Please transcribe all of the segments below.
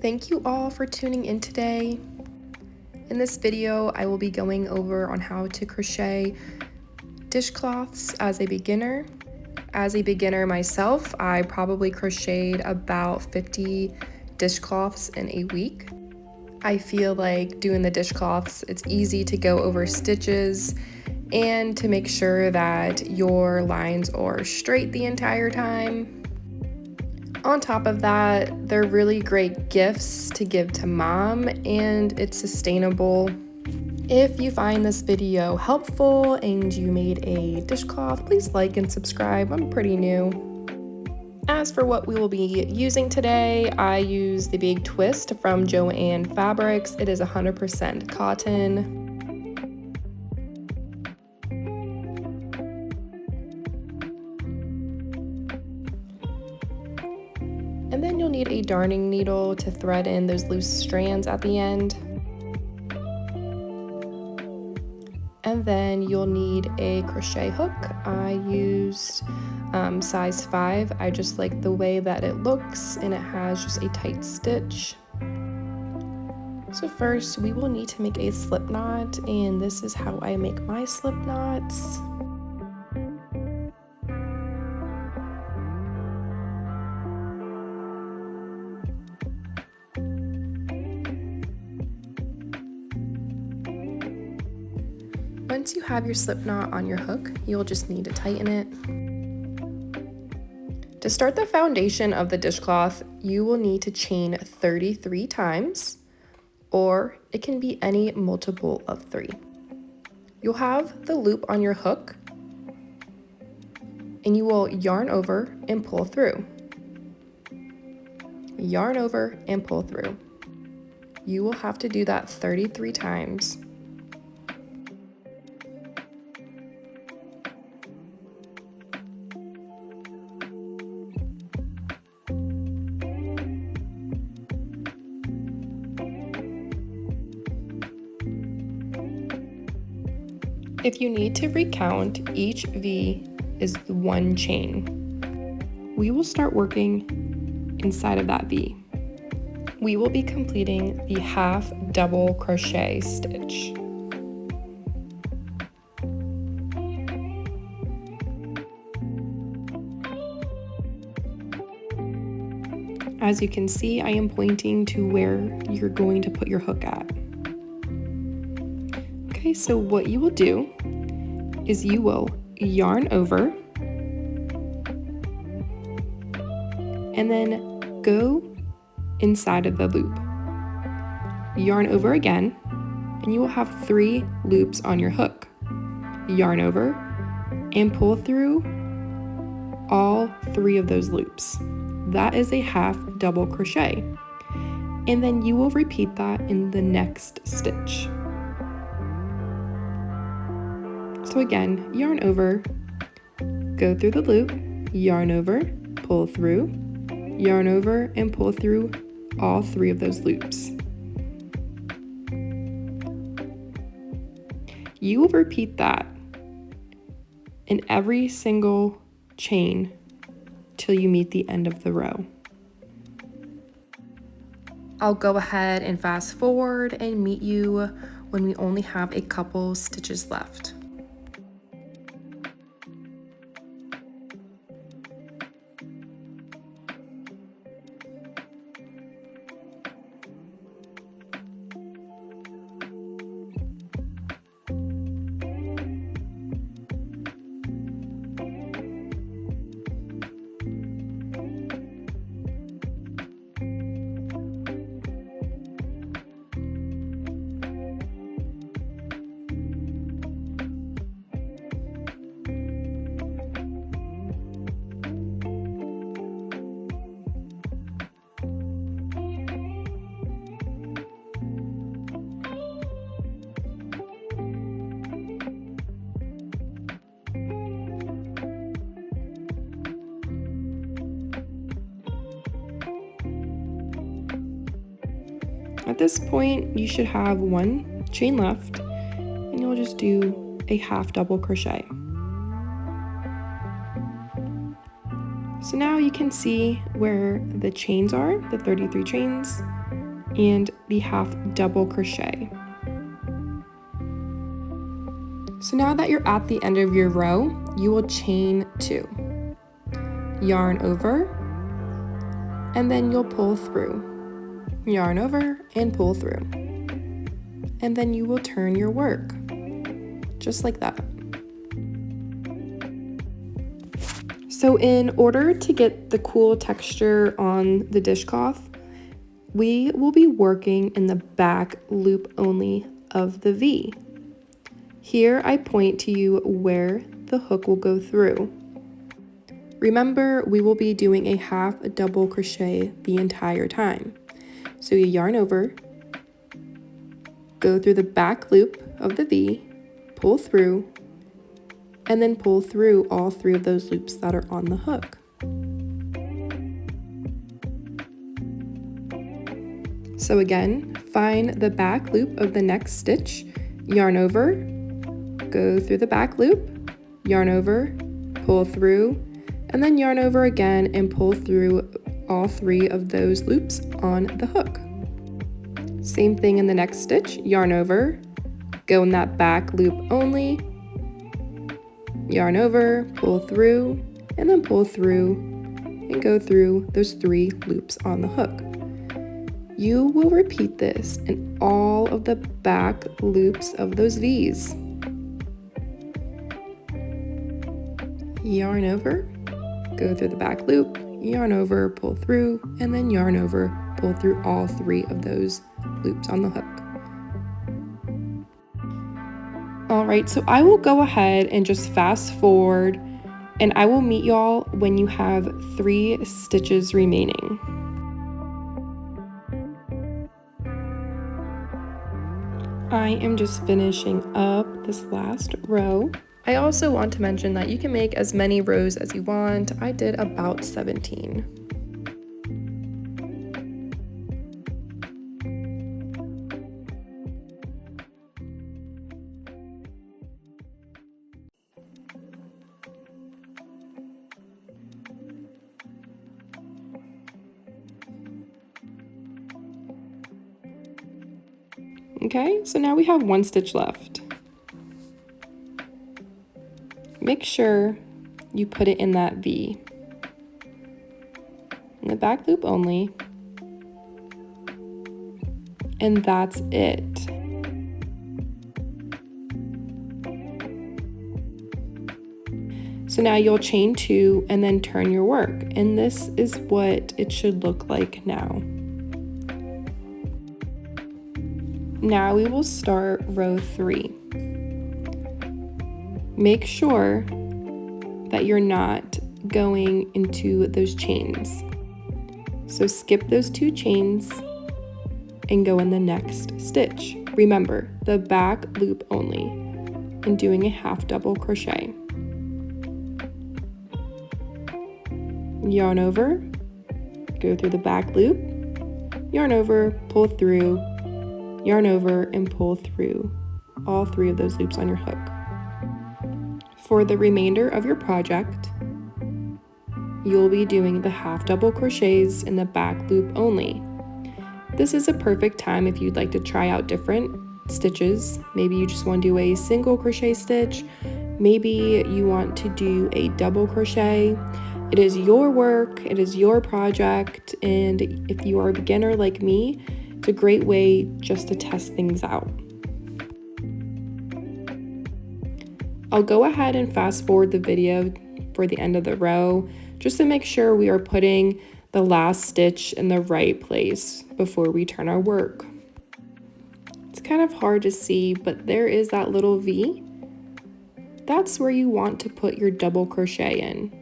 Thank you all for tuning in today. In this video, I will be going over on how to crochet dishcloths as a beginner. As a beginner myself, I probably crocheted about 50 dishcloths in a week. I feel like doing the dishcloths, it's easy to go over stitches and to make sure that your lines are straight the entire time. On top of that, they're really great gifts to give to mom, and it's sustainable. If you find this video helpful and you made a dishcloth, please like and subscribe. I'm pretty new. As for what we will be using today, I use the Big Twist from Joann Fabrics. It is 100% cotton. And then you'll need a darning needle to thread in those loose strands at the end. And then you'll need a crochet hook. I used size 5. I just like the way that it looks, and it has just a tight stitch. So first we will need to make a slip knot, and this is how I make my slip knots. Once you have your slip knot on your hook, you'll just need to tighten it. To start the foundation of the dishcloth, you will need to chain 33 times, or it can be any multiple of 3. You'll have the loop on your hook, and you will yarn over and pull through. Yarn over and pull through. You will have to do that 33 times. If you need to recount, each V is 1 chain. We will start working inside of that V. We will be completing the half double crochet stitch. As you can see, I am pointing to where you're going to put your hook at. Okay, so what you will do is you will yarn over and then go inside of the loop. Yarn over again, and you will have 3 loops on your hook. Yarn over and pull through all 3 of those loops. That is a half double crochet. And then you will repeat that in the next stitch. So again, yarn over, go through the loop, yarn over, pull through, yarn over, and pull through all 3 of those loops. You will repeat that in every single chain till you meet the end of the row. I'll go ahead and fast forward and meet you when we only have a couple stitches left. At this point, you should have 1 chain left, and you'll just do a half double crochet. So now you can see where the chains are, the 33 chains. and the half double crochet. So now that you're at the end of your row, you will chain 2. Yarn over, and then you'll pull through. Yarn over and pull through. And then you will turn your work, just like that. So in order to get the cool texture on the dishcloth, we will be working in the back loop only of the V. Here I point to you where the hook will go through. Remember, we will be doing a half double crochet the entire time. So you yarn over, go through the back loop of the V, pull through, and then pull through all 3 of those loops that are on the hook. So again, find the back loop of the next stitch, yarn over, go through the back loop, yarn over, pull through, and then yarn over again and pull through all 3 of those loops on the hook. Same thing in the next stitch, yarn over, go in that back loop only, yarn over, pull through, and then pull through and go through those 3 loops on the hook. You will repeat this in all of the back loops of those V's. Yarn over, go through the back loop, yarn over, pull through, and then yarn over, pull through all 3 of those loops on the hook. All right, so I will go ahead and just fast forward, and I will meet y'all when you have 3 stitches remaining. I am just finishing up this last row. I also want to mention that you can make as many rows as you want. I did about 17. Okay, so now we have 1 stitch left. Make sure you put it in that V. In the back loop only. And that's it. So now you'll chain 2 and then turn your work. And this is what it should look like now. Now we will start row 3. Make sure that you're not going into those chains. So skip those 2 chains and go in the next stitch. Remember, the back loop only, and doing a half double crochet. Yarn over, go through the back loop, yarn over, pull through, yarn over, and pull through all 3 of those loops on your hook. For the remainder of your project, you'll be doing the half double crochets in the back loop only. This is a perfect time if you'd like to try out different stitches. Maybe you just want to do a single crochet stitch. Maybe you want to do a double crochet. It is your work, it is your project, and if you are a beginner like me, it's a great way just to test things out. I'll go ahead and fast forward the video for the end of the row just to make sure we are putting the last stitch in the right place before we turn our work. It's kind of hard to see, but there is that little V. That's where you want to put your double crochet in.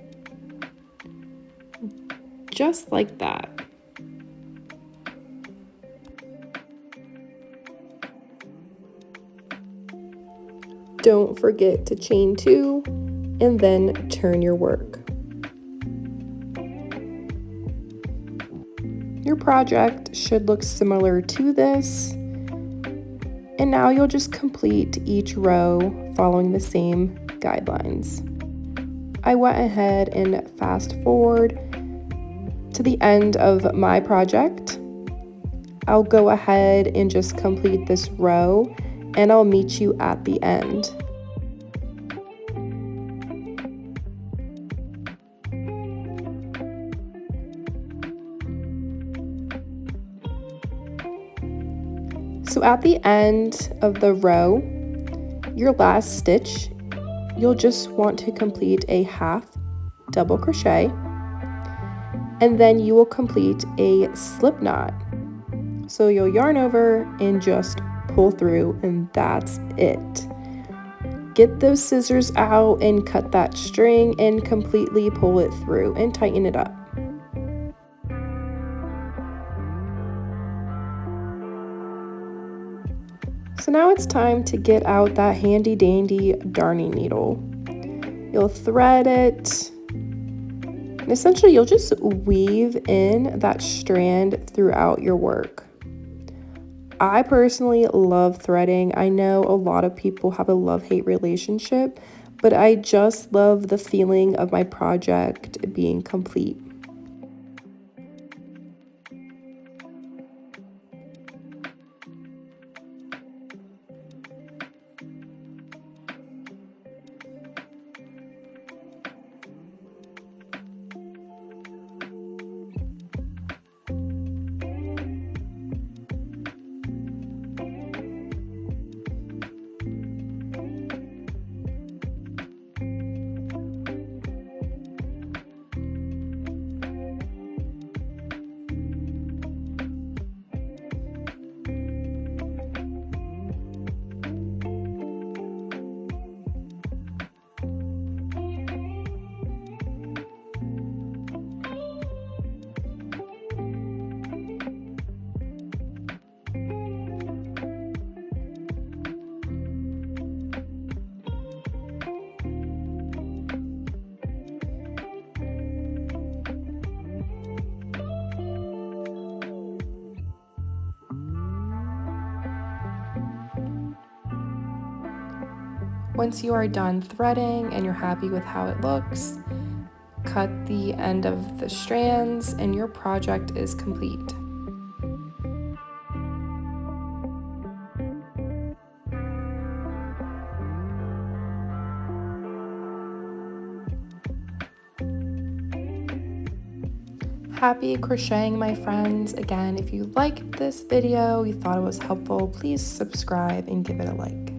Just like that. Don't forget to chain 2 and then turn your work. Your project should look similar to this. And now you'll just complete each row following the same guidelines. I went ahead and fast forward to the end of my project. I'll go ahead and just complete this row, and I'll meet you at the end. So at the end of the row, your last stitch, you'll just want to complete a half double crochet, and then you will complete a slip knot. So you'll yarn over and just pull through, and that's it. Get those scissors out and cut that string and completely pull it through and tighten it up. So now it's time to get out that handy dandy darning needle. You'll thread it, and essentially you'll just weave in that strand throughout your work. I personally love threading. I know a lot of people have a love-hate relationship, but I just love the feeling of my project being complete. Once you are done threading and you're happy with how it looks, cut the end of the strands and your project is complete. Happy crocheting, my friends. Again, if you liked this video, you thought it was helpful, please subscribe and give it a like.